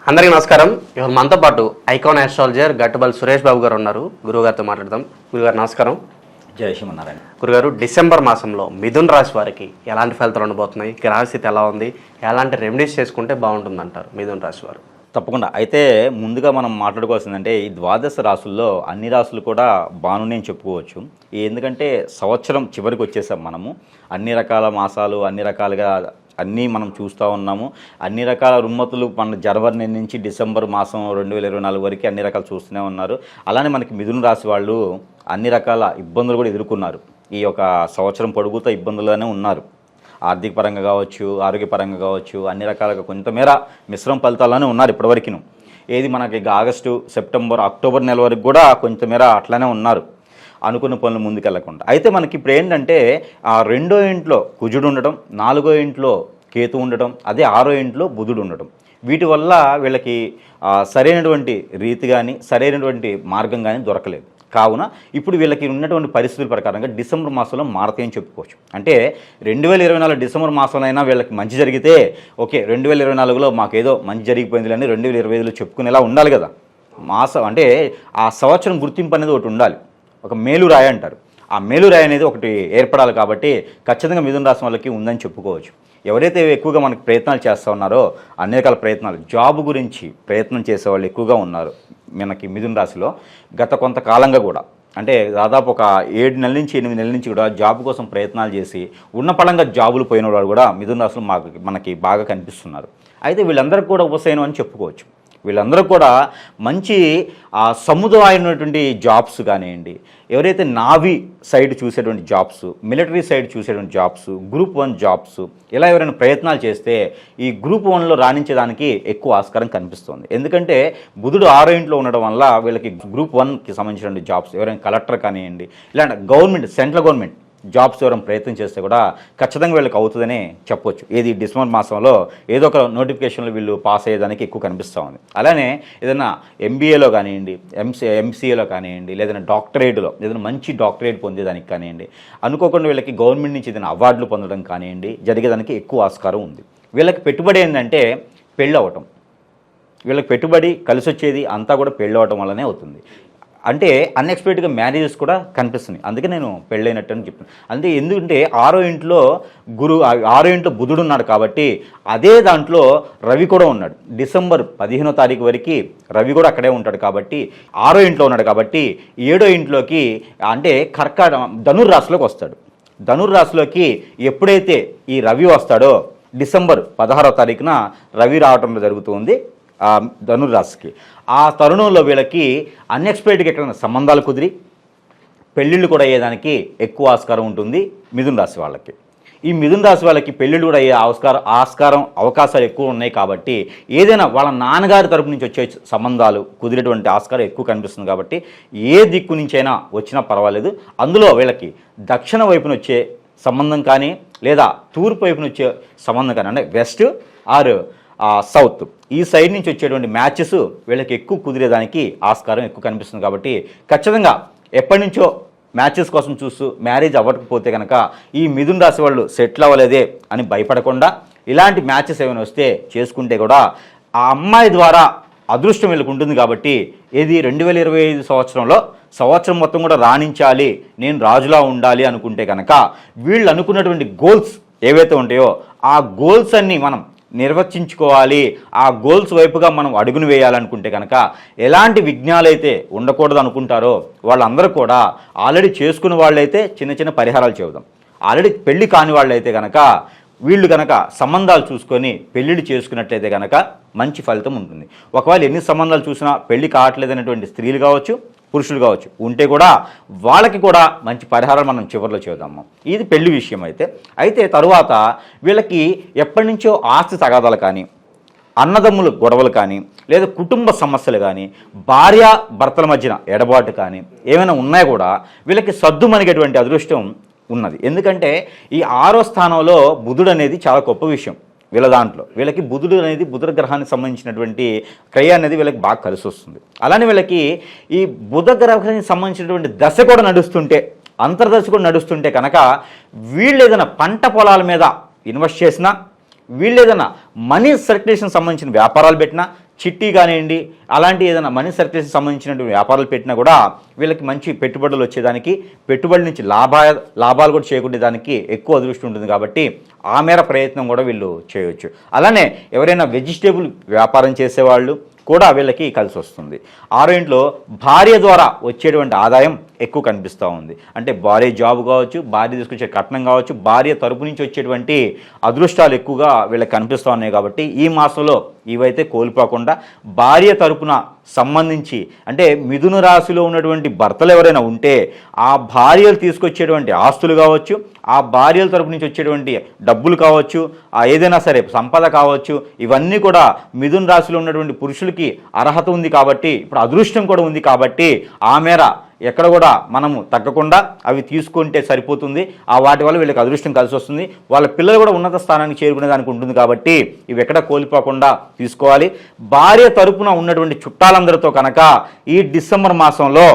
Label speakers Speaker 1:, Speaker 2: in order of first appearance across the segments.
Speaker 1: అందరికీ నమస్కారం. ఇవాళ మనతో పాటు ఐకాన్ ఆస్ట్రాలజర్ గట్టుబల్ సురేష్ బాబు గారు ఉన్నారు. గురుగారితో మాట్లాడదాం. గురుగారు నమస్కారం.
Speaker 2: జై శ్రీమన్నారాయణ.
Speaker 1: గురుగారు, డిసెంబర్ మాసంలో మిథున్ రాశి వారికి ఎలాంటి ఫలితాలు ఉండబోతున్నాయి? గ్రహస్థితి ఎలా ఉంది? ఎలాంటి రెమెడీస్ చేసుకుంటే బాగుంటుందంటారు మిథున్ రాశి వారు?
Speaker 2: తప్పకుండా. అయితే ముందుగా మనం మాట్లాడుకోవాల్సిందంటే ఈ ద్వాదశ రాసుల్లో అన్ని రాసులు కూడా బాగున్నాయి అని చెప్పుకోవచ్చు. ఎందుకంటే సంవత్సరం చివరికి వచ్చేసాం మనము. అన్ని రకాల మాసాలు అన్ని రకాలుగా అన్నీ మనం చూస్తూ ఉన్నాము. అన్ని రకాల రుమ్మతులు మన జనవరి నుంచి డిసెంబర్ మాసం 2024 వరకు అన్ని రకాలు చూస్తూనే ఉన్నారు. అలానే మనకి మిథున రాశి వాళ్ళు అన్ని రకాల ఇబ్బందులు కూడా ఎదుర్కొన్నారు. ఈ యొక్క సంవత్సరం పొడుగుతో ఇబ్బందుల్లోనే ఉన్నారు. ఆర్థిక పరంగా కావచ్చు, ఆరోగ్యపరంగా కావచ్చు, అన్ని రకాలుగా కొంతమేర మిశ్రమ ఫలితాల్లోనే ఉన్నారు ఇప్పటివరకు. ఏది మనకి ఆగస్టు, సెప్టెంబర్, అక్టోబర్ నెల వరకు కూడా కొంతమేర అట్లనే ఉన్నారు, అనుకున్న పనులు ముందుకెళ్లకుండా. అయితే మనకి ఇప్పుడు ఏంటంటే రెండో ఇంట్లో కుజుడు ఉండటం, నాలుగో ఇంట్లో కేతు ఉండటం, అదే ఆరో ఇంట్లో బుధుడు ఉండటం, వీటి వల్ల వీళ్ళకి సరైనటువంటి రీతి కానీ సరైనటువంటి మార్గం కానీ దొరకలేదు. కావున ఇప్పుడు వీళ్ళకి ఉన్నటువంటి పరిస్థితుల ప్రకారంగా డిసెంబర్ మాసంలో మారతాయని చెప్పుకోవచ్చు. అంటే 2024 డిసెంబర్ మాసంలో అయినా వీళ్ళకి మంచి జరిగితే ఓకే, 2024లో మాకేదో మంచి జరిగిపోయింది అని 2025లో చెప్పుకునేలా ఉండాలి కదా. మాసం అంటే ఆ సంవత్సరం గుర్తింపు అనేది ఒకటి ఉండాలి. ఒక మేలురాయి అంటారు. ఆ మేలురాయి అనేది ఒకటి ఏర్పడాలి. కాబట్టి ఖచ్చితంగా మిథున రాశి వాళ్ళకి ఉందని చెప్పుకోవచ్చు. ఎవరైతే ఎక్కువగా మనకి ప్రయత్నాలు చేస్తూ ఉన్నారో అన్ని రకాల ప్రయత్నాలు, జాబ్ గురించి ప్రయత్నం చేసేవాళ్ళు ఎక్కువగా ఉన్నారు మనకి మిథున రాశిలో. గత కొంతకాలంగా కూడా అంటే దాదాపు ఒక 7 నెలల నుంచి 8 నెలల నుంచి కూడా జాబ్ కోసం ప్రయత్నాలు చేసి ఉన్న పళంగా జాబులు పోయిన వాళ్ళు కూడా మిథున రాశిలో మనకి బాగా కనిపిస్తున్నారు. అయితే వీళ్ళందరికీ కూడా ఉపశయనం అని చెప్పుకోవచ్చు. వీళ్ళందరూ కూడా మంచి సముదాయమైనటువంటి జాబ్స్ కానివ్వండి, ఎవరైతే నావీ సైడ్ చూసేటువంటి జాబ్స్, మిలిటరీ సైడ్ చూసేటువంటి జాబ్స్, గ్రూప్ 1 జాబ్స్, ఇలా ఎవరైనా ప్రయత్నాలు చేస్తే ఈ గ్రూప్ 1లో రాణించేదానికి ఎక్కువ ఆస్కారం కనిపిస్తుంది. ఎందుకంటే బుధుడు 6వ ఇంట్లో ఉండడం వల్ల వీళ్ళకి గ్రూప్ 1కి సంబంధించినటువంటి జాబ్స్, ఎవరైనా కలెక్టర్ కానివ్వండి, ఇలాంటి గవర్నమెంట్, సెంట్రల్ గవర్నమెంట్ జాబ్స్ ఎవరైనా ప్రయత్నం చేస్తే కూడా ఖచ్చితంగా వీళ్ళకి అవుతుందని చెప్పొచ్చు. ఏది డిసెంబర్ మాసంలో ఏదో ఒక నోటిఫికేషన్లో వీళ్ళు పాస్ అయ్యేదానికి ఎక్కువ కనిపిస్తూ ఉంది. అలానే ఏదైనా ఎంబీఏలో కానివ్వండి, ఎంసీఏలో కానివ్వండి, లేదైనా డాక్టరేట్లో ఏదైనా మంచి డాక్టరేట్ పొందేదానికి కానివ్వండి, అనుకోకుండా వీళ్ళకి గవర్నమెంట్ నుంచి ఏదైనా అవార్డులు పొందడం కానివ్వండి జరిగేదానికి ఎక్కువ ఆస్కారం ఉంది. వీళ్ళకి పెట్టుబడి ఏంటంటే పెళ్ళి అవ్వటం. వీళ్ళకి పెట్టుబడి కలిసి వచ్చేది అంతా కూడా పెళ్ళి అవ్వటం వల్లనే అవుతుంది. అంటే అన్ఎక్స్పెక్టెడ్గా మ్యారేజెస్ కూడా కనిపిస్తున్నాయి. అందుకే నేను పెళ్ళైనట్టు అని చెప్తాను. అంటే ఎందుకంటే 6వ ఇంట్లో బుధుడు ఉన్నాడు కాబట్టి అదే దాంట్లో రవి కూడా ఉన్నాడు. డిసెంబర్ 15వ తారీఖు వరకు రవి కూడా అక్కడే ఉంటాడు కాబట్టి 6వ ఇంట్లో ఉన్నాడు కాబట్టి 7వ ఇంట్లోకి అంటే ధనుర్రాశిలోకి వస్తాడు. ధనుర్రాశిలోకి ఎప్పుడైతే ఈ రవి వస్తాడో డిసెంబర్ 16వ తారీఖున రవి రావటం జరుగుతుంది ధనుర్రాశికి. ఆ తరుణంలో వీళ్ళకి అన్ఎక్స్పెక్టెడ్గా ఎక్కడైనా సంబంధాలు కుదిరి పెళ్ళిళ్ళు కూడా అయ్యేదానికి ఎక్కువ ఆస్కారం ఉంటుంది మిథున రాశి వాళ్ళకి. ఈ మిథున రాశి వాళ్ళకి పెళ్ళిళ్ళు కూడా అయ్యే అవకాశాలు ఎక్కువ ఉన్నాయి. కాబట్టి ఏదైనా వాళ్ళ నాన్నగారి తరపు నుంచి వచ్చే సంబంధాలు కుదిరేటువంటి ఆస్కారం ఎక్కువ కనిపిస్తుంది. కాబట్టి ఏ దిక్కు నుంచైనా వచ్చినా పర్వాలేదు. అందులో వీళ్ళకి దక్షిణ వైపున వచ్చే సంబంధం కానీ లేదా తూర్పు వైపున వచ్చే సంబంధం కానీ, అంటే వెస్ట్ ఆర్ సౌత్, ఈ సైడ్ నుంచి వచ్చేటువంటి మ్యాచెస్ వీళ్ళకి ఎక్కువ కుదిరేదానికి ఆస్కారం ఎక్కువ కనిపిస్తుంది. కాబట్టి ఖచ్చితంగా ఎప్పటి నుంచో మ్యాచెస్ కోసం చూస్తూ మ్యారేజ్ అవ్వకపోతే కనుక ఈ మిథున రాశి వాళ్ళు సెటిల్ అవ్వలేదే అని భయపడకుండా ఇలాంటి మ్యాచెస్ ఏమైనా వస్తే చేసుకుంటే కూడా ఆ అమ్మాయి ద్వారా అదృష్టం వీళ్ళకి ఉంటుంది. కాబట్టి ఇది 2025 సంవత్సరంలో సంవత్సరం మొత్తం కూడా రాణించాలి, నేను రాజులా ఉండాలి అనుకుంటే కనుక వీళ్ళు అనుకున్నటువంటి గోల్స్ ఏవైతే ఉంటాయో ఆ గోల్స్ అన్నీ మనం నిర్వచించుకోవాలి. ఆ గోల్స్ వైపుగా మనం అడుగును వేయాలనుకుంటే కనుక ఎలాంటి విఘ్నాలైతే ఉండకూడదు అనుకుంటారో వాళ్ళందరూ కూడా ఆల్రెడీ చేసుకున్న వాళ్ళైతే చిన్న చిన్న పరిహారాలు చెబుదాం. ఆల్రెడీ పెళ్లి కాని వాళ్ళైతే కనుక వీళ్ళు కనుక సంబంధాలు చూసుకొని పెళ్ళిళ్ళు చేసుకున్నట్లయితే కనుక మంచి ఫలితం ఉంటుంది. ఒకవేళ ఎన్ని సంబంధాలు చూసినా పెళ్లి కావట్లేదనేటువంటి స్త్రీలు కావచ్చు, పురుషులు కావచ్చు ఉంటే కూడా వాళ్ళకి కూడా మంచి పరిహారాలు మనం చివరిలో చేద్దాము. ఇది పెళ్లి విషయం. అయితే తరువాత వీళ్ళకి ఎప్పటి నుంచో ఆస్తి తగాదాలు కానీ, అన్నదమ్ముల గొడవలు కానీ, లేదా కుటుంబ సమస్యలు కానీ, భార్య భర్తల మధ్యన ఎడబాటు కానీ ఏమైనా ఉన్నాయో కూడా వీళ్ళకి సద్దుమణిగేటువంటి అదృష్టం ఉన్నది. ఎందుకంటే ఈ 6వ స్థానంలో బుధుడు అనేది చాలా గొప్ప విషయం. వీళ్ళ దాంట్లో వీళ్ళకి బుధుడు అనేది బుధ గ్రహానికి సంబంధించినటువంటి క్రియ అనేది వీళ్ళకి బాగా కలిసి వస్తుంది. అలానే వీళ్ళకి ఈ బుధ గ్రహానికి సంబంధించినటువంటి దశ కూడా నడుస్తుంటే, అంతర్దశ కూడా నడుస్తుంటే కనుక వీళ్ళు ఏదైనా పంట పొలాల మీద ఇన్వెస్ట్ చేసినా, వీళ్ళు ఏదైనా మనీ సర్క్యులేషన్ సంబంధించిన వ్యాపారాలు పెట్టినా చిట్టి కానివ్వండి, అలాంటి ఏదైనా మనీ సర్క్యులేషన్ సంబంధించినటువంటి వ్యాపారాలు పెట్టినా కూడా వీళ్ళకి మంచి పెట్టుబడులు వచ్చేదానికి, పెట్టుబడి నుంచి లాభాలు కూడా చేకూరేదానికి ఎక్కువ అదృష్టం ఉంటుంది. కాబట్టి ఆ మేర ప్రయత్నం కూడా వీళ్ళు చేయవచ్చు. అలానే ఎవరైనా వెజిటేబుల్ వ్యాపారం చేసేవాళ్ళు కూడా వీళ్ళకి కలిసి వస్తుంది. 6వ ఇంట్లో భార్య ద్వారా వచ్చేటువంటి ఆదాయం ఎక్కువ కనిపిస్తూ ఉంది. అంటే భార్య జాబ్ కావచ్చు, భార్య తీసుకొచ్చే కట్నం కావచ్చు, భార్య తరపు నుంచి వచ్చేటువంటి అదృష్టాలు ఎక్కువగా వీళ్ళకి కనిపిస్తూ ఉన్నాయి. కాబట్టి ఈ మాసంలో ఇవైతే కోల్పోకుండా భార్య తరపున సంబంధించి, అంటే మిథున రాశిలో ఉన్నటువంటి భర్తలు ఎవరైనా ఉంటే ఆ భార్యలు తీసుకొచ్చేటువంటి ఆస్తులు కావచ్చు, ఆ భార్యల తరపు నుంచి వచ్చేటువంటి డబ్బులు కావచ్చు, ఆ ఏదైనా సరే సంపద కావచ్చు, ఇవన్నీ కూడా మిథున రాశిలో ఉన్నటువంటి పురుషులకి అర్హత ఉంది. కాబట్టి ఇప్పుడు అదృష్టం కూడా ఉంది. కాబట్టి ఆ మేర ఎక్కడ కూడా మనము తగ్గకుండా అవి తీసుకుంటే సరిపోతుంది. ఆ వాటి వల్ల వీళ్ళకి అదృష్టం కలిసి వస్తుంది. వాళ్ళ పిల్లలు కూడా ఉన్నత స్థానానికి చేరుకునే దానికి ఉంటుంది. కాబట్టి ఇవి ఎక్కడ కోల్పోకుండా తీసుకోవాలి. భార్య తరపున ఉన్నటువంటి చుట్టాలందరితో కనుక ఈ డిసెంబర్ మాసంలో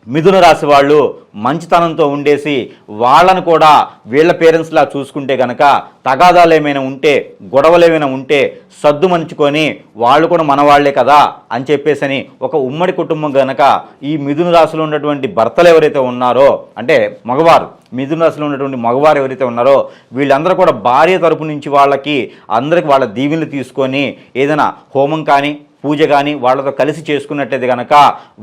Speaker 2: మిథున రాశి వాళ్ళు మంచితనంతో ఉండేసి వాళ్ళను కూడా వీళ్ళ పేరెంట్స్లా చూసుకుంటే కనుక తగాదాలు ఏమైనా ఉంటే, గొడవలు ఏమైనా ఉంటే సద్దు మంచుకొని వాళ్ళు కూడా మన వాళ్లే కదా అని చెప్పేసని ఒక ఉమ్మడి కుటుంబం కనుక ఈ మిథున రాశిలో ఉన్నటువంటి భర్తలు ఎవరైతే ఉన్నారో, అంటే మగవారు, మిథున రాశిలో ఉన్నటువంటి మగవారు ఎవరైతే ఉన్నారో వీళ్ళందరూ కూడా భార్య తరపు నుంచి వాళ్ళకి అందరికి వాళ్ళ దీవెనలు తీసుకొని ఏదైనా హోమం కానీ పూజ కానీ వాళ్ళతో కలిసి చేసుకున్నట్టయితే కనుక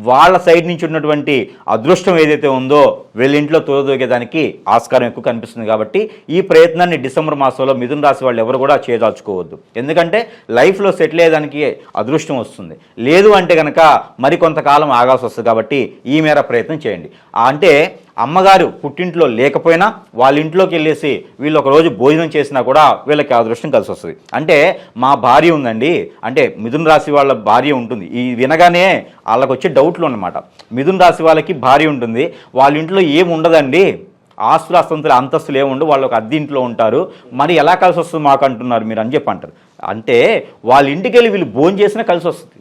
Speaker 2: వాళ్ళ సైడ్ నుంచి ఉన్నటువంటి అదృష్టం ఏదైతే ఉందో వీళ్ళ ఇంట్లో తోదోగేదానికి ఆస్కారం ఎక్కువ కనిపిస్తుంది. కాబట్టి ఈ ప్రయత్నాన్ని డిసెంబర్ మాసంలో మిథున రాశి వాళ్ళు ఎవరు కూడా చేయదాల్చుకోవద్దు. ఎందుకంటే లైఫ్లో సెటిల్ అయ్యేదానికి అదృష్టం వస్తుంది. లేదు అంటే కనుక మరికొంతకాలం ఆగాల్సి వస్తుంది. కాబట్టి ఈ మేర ప్రయత్నం చేయండి. అంటే అమ్మగారు పుట్టింట్లో లేకపోయినా వాళ్ళ ఇంట్లోకి వెళ్ళేసి వీళ్ళు ఒకరోజు భోజనం చేసినా కూడా వీళ్ళకి అదృష్టం కలిసి వస్తుంది. అంటే మా భార్య ఉందండి, అంటే మిథున రాశి వాళ్ళ భార్య ఉంటుంది. ఈ వినగానే వాళ్ళకి వచ్చే డౌట్లు అన్నమాట. మిథున రాశి వాళ్ళకి భార్య ఉంటుంది, వాళ్ళ ఇంట్లో ఏమి ఉండదండి, ఆస్తులు అంతస్తులు ఏముండవు, వాళ్ళు ఒక అద్దె ఇంట్లో ఉంటారు, మరి ఎలా కలిసి వస్తుంది మాకు అంటున్నారు మీరు అని చెప్పి అంటారు. అంటే వాళ్ళ ఇంటికి వెళ్ళి వీళ్ళు భోజనం చేసినా కలిసి వస్తుంది.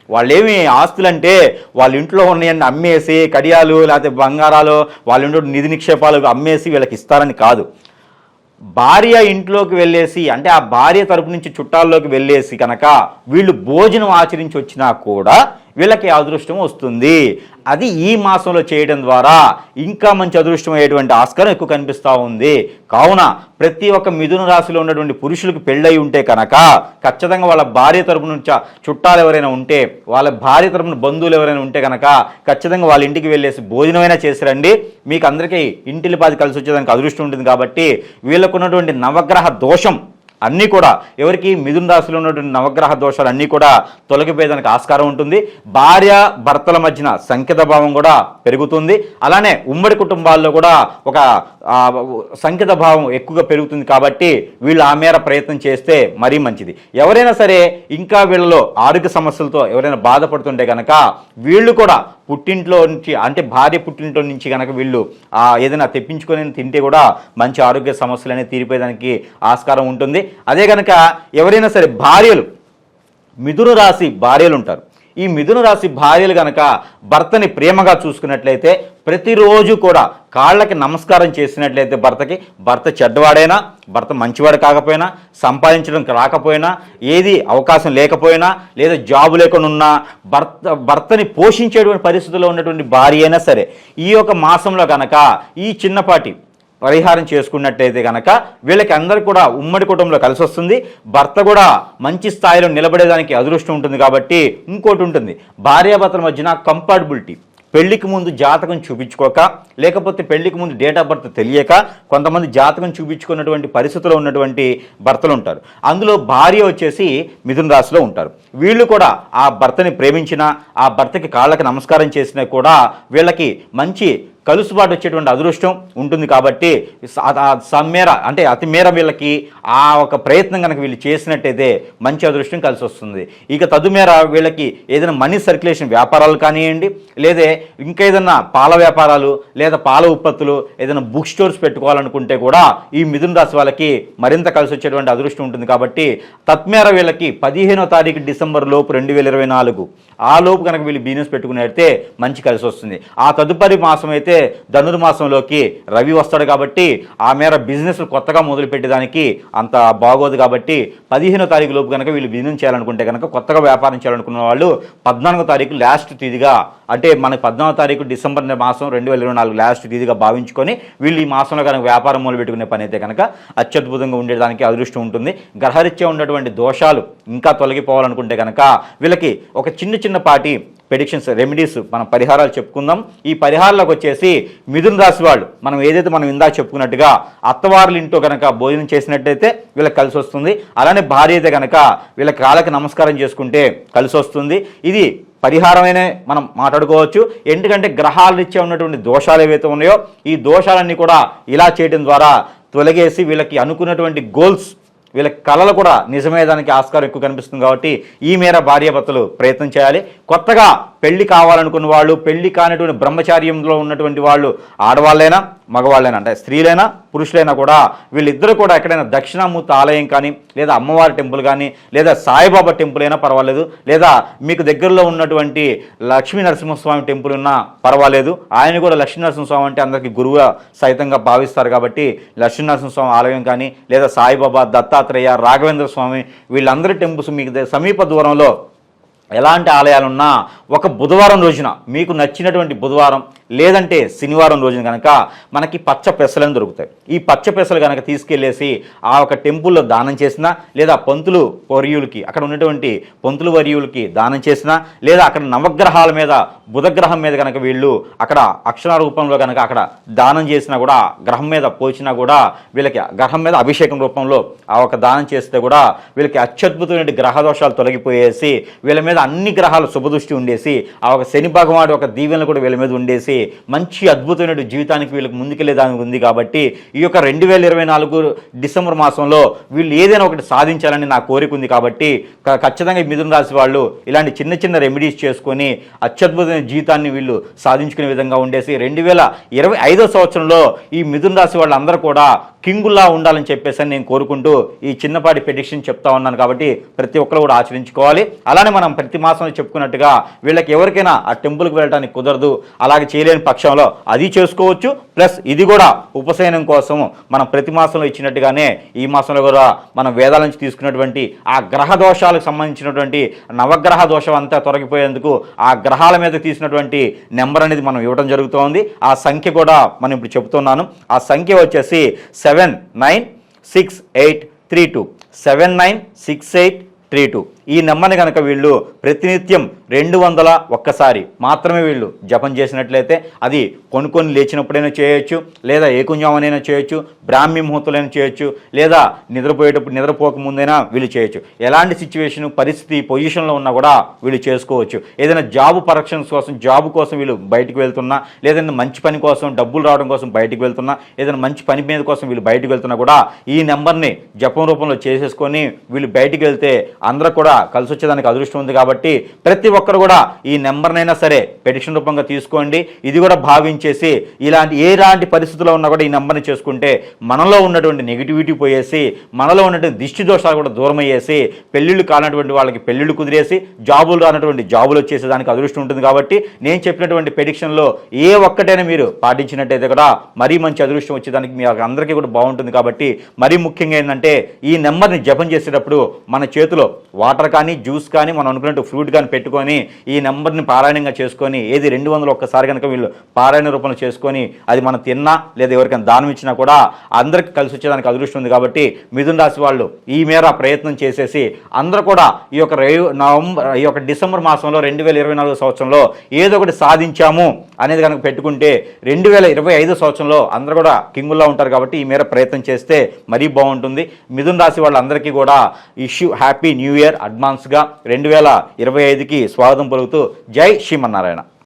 Speaker 2: వాళ్ళేమి ఆస్తులు అంటే వాళ్ళ ఇంట్లో ఉన్నాయని అమ్మేసి కడియాలు లేకపోతే బంగారాలు వాళ్ళ ఇంట్లో నిధి నిక్షేపాలు అమ్మేసి వీళ్ళకి ఇస్తారని కాదు. భార్య ఇంట్లోకి వెళ్ళేసి, అంటే ఆ భార్య తరపు నుంచి చుట్టాల్లోకి వెళ్ళేసి కనుక వీళ్ళు భోజనం ఆచరించి వచ్చినా కూడా వీళ్ళకి అదృష్టం వస్తుంది. అది ఈ మాసంలో చేయడం ద్వారా ఇంకా మంచి అదృష్టం అయ్యేటువంటి ఆస్కారం ఎక్కువ కనిపిస్తూ ఉంది. కావున ప్రతి ఒక్క మిథున రాశిలో ఉన్నటువంటి పురుషులకు పెళ్ళై ఉంటే కనుక ఖచ్చితంగా వాళ్ళ భార్య తరపు నుంచి చుట్టాలు ఎవరైనా ఉంటే, వాళ్ళ భార్య తరపున బంధువులు ఎవరైనా ఉంటే కనుక ఖచ్చితంగా వాళ్ళ ఇంటికి వెళ్ళేసి భోజనమైనా చేసిరండి. మీకు అందరికీ ఇంటిలి పాది కలిసి వచ్చేదానికి అదృష్టం ఉంటుంది. కాబట్టి వీళ్ళకు ఉన్నటువంటి నవగ్రహ దోషం అన్నీ కూడా ఎవరికి మిథున రాశిలో ఉన్నటువంటి నవగ్రహ దోషాలు అన్నీ కూడా తొలగిపోయేదానికి ఆస్కారం ఉంటుంది. భార్య భర్తల మధ్యన సంకేత భావం కూడా పెరుగుతుంది. అలానే ఉమ్మడి కుటుంబాల్లో కూడా ఒక సంకేత భావం ఎక్కువగా పెరుగుతుంది. కాబట్టి వీళ్ళు ఆ మేర ప్రయత్నం చేస్తే మరీ మంచిది. ఎవరైనా సరే ఇంకా వీళ్ళలో ఆరోగ్య సమస్యలతో ఎవరైనా బాధపడుతుంటే కనుక వీళ్ళు కూడా పుట్టింట్లో నుంచి, అంటే భార్య పుట్టింట్లో నుంచి కనుక వీళ్ళు ఏదైనా తెప్పించుకొని తింటే కూడా మంచి ఆరోగ్య సమస్యలు అనేవి తీరిపోయేదానికి ఆస్కారం ఉంటుంది. అదే కనుక ఎవరైనా సరే భార్యలు, మిథున రాశి భార్యలు ఉంటారు. ఈ మిథున రాశి భార్యలు కనుక భర్తని ప్రేమగా చూసుకున్నట్లయితే ప్రతిరోజు కూడా కాళ్ళకి నమస్కారం చేసినట్లయితే భర్త చెడ్డవాడైనా, భర్త మంచివాడు కాకపోయినా, సంపాదించడం రాకపోయినా, ఏది అవకాశం లేకపోయినా, లేదా జాబు లేకుండా ఉన్నా భర్తని పోషించేటువంటి పరిస్థితుల్లో ఉన్నటువంటి భార్య అయినా సరే ఈ యొక్క మాసంలో కనుక ఈ చిన్నపాటి పరిహారం చేసుకున్నట్టయితే కనుక వీళ్ళకి అందరికి కూడా ఉమ్మడి కుటుంబంలో కలిసి వస్తుంది. భర్త కూడా మంచి స్థాయిలో నిలబడేదానికి అదృష్టం ఉంటుంది. కాబట్టి ఇంకోటి ఉంటుంది, భార్యాభర్తల మధ్యన కంపాటబిలిటీ. పెళ్లికి ముందు జాతకం చూపించుకోక, లేకపోతే పెళ్లికి ముందు డేట్ ఆఫ్ బర్త్ తెలియక కొంతమంది జాతకం చూపించుకున్నటువంటి పరిస్థితుల్లో ఉన్నటువంటి భర్తలు ఉంటారు. అందులో భార్య వచ్చేసి మిథున రాశిలో ఉంటారు. వీళ్ళు కూడా ఆ భర్తని ప్రేమించినా, ఆ భర్తకి కాళ్ళకి నమస్కారం చేసినా కూడా వీళ్ళకి మంచి కలుసుబాటు వచ్చేటువంటి అదృష్టం ఉంటుంది. కాబట్టి సమ్మేర, అంటే అతి మేర వీళ్ళకి ఆ ఒక ప్రయత్నం కనుక వీళ్ళు చేసినట్టయితే మంచి అదృష్టం కలిసి వస్తుంది. ఇక తదుమేర వీళ్ళకి ఏదైనా మనీ సర్క్యులేషన్ వ్యాపారాలు కానివ్వండి, లేదా ఇంకా ఏదైనా పాల వ్యాపారాలు లేదా పాల ఉత్పత్తులు, ఏదైనా బుక్ స్టోర్స్ పెట్టుకోవాలనుకుంటే కూడా ఈ మిథున రాశి వాళ్ళకి మరింత కలిసి వచ్చేటువంటి అదృష్టం ఉంటుంది. కాబట్టి తత్మేర వీళ్ళకి 15వ తారీఖు డిసెంబర్ లోపు 2024 ఆ లోపు కనుక వీళ్ళు బిజినెస్ పెట్టుకున్నట్లయితే మంచి కలిసి వస్తుంది. ఆ తదుపరి మాసం అయితే ధనుర్మాసంలోకి రవి వస్తాడు కాబట్టి ఆ మేర బిజినెస్ కొత్తగా మొదలుపెట్టేదానికి అంత బాగోదు కాబట్టి 15వ తారీఖు లోపు కనుక వీళ్ళు బిజినెస్ చేయాలనుకుంటే కనుక కొత్తగా వ్యాపారం చేయాలనుకున్న వాళ్ళు 14వ తారీఖు లాస్ట్ తేదీగా, అంటే మనకి 14వ తారీఖు డిసెంబర్ మాసం 2024 లాస్ట్ తేదీగా భావించుకొని వీళ్ళు ఈ మాసంలో కనుక వ్యాపారం మొదలుపెట్టుకునే పని అయితే కనుక అత్యద్భుతంగా ఉండేదానికి అదృష్టం ఉంటుంది. గ్రహరీత్యా ఉన్నటువంటి దోషాలు ఇంకా తొలగిపోవాలనుకుంటే కనుక వీళ్ళకి ఒక చిన్నపాటి ప్రెడిక్షన్స్ రెమెడీస్ మనం పరిహారాలు చెప్పుకుందాం. ఈ పరిహారాలకు వచ్చేసి మిథున రాశి వాళ్ళు మనం ఇందాక చెప్పుకున్నట్టుగా అత్తవారుల ఇంట్లో కనుక భోజనం చేసినట్టయితే వీళ్ళకి కలిసి వస్తుంది. అలానే భార్య అయితే కనుక వీళ్ళ కాళ్ళకి నమస్కారం చేసుకుంటే కలిసి వస్తుంది. ఇది పరిహారమైనా మనం మాట్లాడుకోవచ్చు. ఎందుకంటే గ్రహాల రీత్యా ఉన్నటువంటి దోషాలు ఏవైతే ఉన్నాయో ఈ దోషాలన్నీ కూడా ఇలా చేయడం ద్వారా తొలగేసి వీళ్ళకి అనుకున్నటువంటి గోల్స్, వీళ్ళ కళలు కూడా నిజమయ్యేదానికి ఆస్కారం ఎక్కువ కనిపిస్తుంది. కాబట్టి ఈ మేర భార్యాభర్తలు ప్రయత్నం చేయాలి. కొత్తగా పెళ్లి కావాలనుకున్న వాళ్ళు, పెళ్లి కానటువంటి బ్రహ్మచార్యంలో ఉన్నటువంటి వాళ్ళు, ఆడవాళ్ళైనా మగవాళ్ళైనా, అంటే స్త్రీలైనా పురుషులైనా కూడా వీళ్ళిద్దరూ కూడా ఎక్కడైనా దక్షిణామూర్తి ఆలయం కానీ, లేదా అమ్మవారి టెంపుల్ కానీ, లేదా సాయిబాబా టెంపుల్ అయినా పర్వాలేదు, లేదా మీకు దగ్గరలో ఉన్నటువంటి లక్ష్మీ నరసింహస్వామి టెంపుల్ ఉన్నా పర్వాలేదు. ఆయన కూడా లక్ష్మీ నరసింహస్వామి అంటే అందరికీ గురువుగా సైతంగా భావిస్తారు కాబట్టి లక్ష్మీ నరసింహస్వామి ఆలయం కానీ, లేదా సాయిబాబా, దత్తాత్రేయ, రాఘవేంద్ర స్వామి వీళ్ళందరి టెంపుల్స్ మీకు సమీప దూరంలో ఎలాంటి ఆలయాలున్నా ఒక బుధవారం రోజున, మీకు నచ్చినటువంటి బుధవారం లేదంటే శనివారం రోజున కనుక మనకి పచ్చ పెసలను దొరుకుతాయి. ఈ పచ్చ పెసలు కనుక తీసుకెళ్లేసి ఆ ఒక టెంపుల్లో దానం చేసినా, లేదా పంతులు వర్యులకి, అక్కడ ఉన్నటువంటి పంతులు వర్యులకి దానం చేసినా, లేదా అక్కడ నవగ్రహాల మీద బుధగ్రహం మీద కనుక వీళ్ళు అక్కడ అక్షర రూపంలో కనుక అక్కడ దానం చేసినా కూడా, గ్రహం మీద పోచినా కూడా వీళ్ళకి గ్రహం మీద అభిషేకం రూపంలో ఆ ఒక దానం చేస్తే కూడా వీళ్ళకి అత్యద్భుతమైన గ్రహ దోషాలు తొలగిపోయేసి వీళ్ళ మీద అన్ని గ్రహాలు శుభదృష్టి ఉండేసి ఆ ఒక శని భగవానుడు ఒక దీవెనలు కూడా వీళ్ళ మీద ఉండేసి మంచి అద్భుతమైన జీవితానికి వీళ్ళకి ముందుకెళ్లేదానికి ఉంది. కాబట్టి ఈ యొక్క 2024 డిసెంబర్ మాసంలో వీళ్ళు ఏదైనా ఒకటి సాధించాలని నా కోరిక ఉంది. కాబట్టి ఖచ్చితంగా మిథున రాశి వాళ్ళు ఇలాంటి చిన్న రెమెడీస్ చేసుకొని అత్యద్భుతమైన జీవితాన్ని వీళ్ళు సాధించుకునే విధంగా ఉండేసి 2025 సంవత్సరంలో ఈ మిథున రాశి వాళ్ళందరూ కూడా కింగుల్లా ఉండాలని చెప్పేసి నేను కోరుకుంటూ ఈ చిన్నపాటి ప్రెడిక్షన్ చెప్తా ఉన్నాను. కాబట్టి ప్రతి ఒక్కరు కూడా ఆచరించుకోవాలి. అలానే మనం ప్రతి మాసంలో చెప్పుకున్నట్టుగా వీళ్ళకి ఎవరికైనా ఆ టెంపుల్కి వెళ్ళడానికి కుదరదు, అలాగే చేయలేని పక్షంలో అది చేసుకోవచ్చు. ప్లస్ ఇది కూడా ఉపశయనం కోసం మనం ప్రతి మాసంలో ఇచ్చినట్టుగానే ఈ మాసంలో కూడా మనం వేదాల నుంచి తీసుకున్నటువంటి ఆ గ్రహ దోషాలకు సంబంధించినటువంటి నవగ్రహ దోషం అంతా తొలగిపోయేందుకు ఆ గ్రహాల మీద తీసినటువంటి నెంబర్ అనేది మనం ఇవ్వడం జరుగుతోంది. ఆ సంఖ్య కూడా మనం ఇప్పుడు చెబుతున్నాను. ఆ సంఖ్య వచ్చేసి 796832 796832. ఈ నెంబర్ని కనుక వీళ్ళు ప్రతినిత్యం 201 మాత్రమే వీళ్ళు జపం చేసినట్లయితే అది కొనుక్కొని లేచినప్పుడైనా చేయొచ్చు, లేదా ఏకుంజామనైనా చేయొచ్చు, బ్రాహ్మీ ముహూర్తులైనా చేయొచ్చు, లేదా నిద్రపోక ముందైనా వీళ్ళు చేయొచ్చు. ఎలాంటి సిచ్యువేషన్ పరిస్థితి పొజిషన్లో ఉన్నా కూడా వీళ్ళు చేసుకోవచ్చు. ఏదైనా జాబ్ పరీక్షన్స్ కోసం, జాబ్ కోసం వీళ్ళు బయటకు వెళ్తున్నా, లేదంటే మంచి పని కోసం, డబ్బులు రావడం కోసం బయటకు వెళ్తున్నా, ఏదైనా మంచి పని మీద కోసం వీళ్ళు బయటకు వెళ్తున్నా కూడా ఈ నెంబర్ని జపం రూపంలో చేసేసుకొని వీళ్ళు బయటకు వెళ్తే అందరూ కూడా కలిసి వచ్చేదానికి అదృష్టం ఉంది. కాబట్టి ప్రతి ఒక్కరు కూడా ఈ నెంబర్నైనా సరే పెటిషన్ రూపంగా తీసుకోండి. ఇది కూడా భావించేసి ఎలాంటి పరిస్థితుల్లో ఉన్నా కూడా ఈ నెంబర్ని చేసుకుంటే మనలో ఉన్నటువంటి నెగిటివిటీ పోయేసి, మనలో ఉన్నటువంటి దిష్టి దోషాలు కూడా దూరం అయ్యేసి, పెళ్ళిళ్ళు కానటువంటి వాళ్ళకి పెళ్ళిళ్ళు కుదిరేసి, జాబులు రానటువంటి జాబులు వచ్చేసేదానికి అదృష్టం ఉంటుంది. కాబట్టి నేను చెప్పినటువంటి ప్రెడిక్షన్లో ఏ ఒక్కటైనా మీరు పాటించినట్టయితే కూడా మరీ మంచి అదృష్టం వచ్చేదానికి మీ అందరికీ కూడా బాగుంటుంది. కాబట్టి మరీ ముఖ్యంగా ఏంటంటే ఈ నెంబర్ని జపం చేసేటప్పుడు మన చేతిలో వాటర్ కానీ, జ్యూస్ కానీ, మనం అనుకున్నట్టు ఫ్రూట్ కానీ పెట్టుకొని ఈ నెంబర్ని పారాయణంగా చేసుకొని, ఏది 201 కనుక వీళ్ళు పారాయణ రూపంలో చేసుకొని అది మనం తిన్నా లేదా ఎవరికైనా దానం ఇచ్చినా కూడా అందరికి కలిసి వచ్చేదానికి అదృష్టం ఉంది. కాబట్టి మిథున రాశి వాళ్ళు ఈ మేర ప్రయత్నం చేసేసి అందరూ కూడా ఈ యొక్క డిసెంబర్ మాసంలో 2024 సంవత్సరంలో ఏదో ఒకటి సాధించాము అనేది కనుక పెట్టుకుంటే 2025 సంవత్సరంలో అందరూ కూడా కింగుల్లా ఉంటారు. కాబట్టి ఈ మేర ప్రయత్నం చేస్తే మరీ బాగుంటుంది. మిథున రాశి వాళ్ళందరికీ కూడా హ్యాపీ న్యూ ఇయర్ అడ్వాన్స్గా 2025కి స్వాగతం పలుకుతూ జై శ్రీమన్నారాయణ.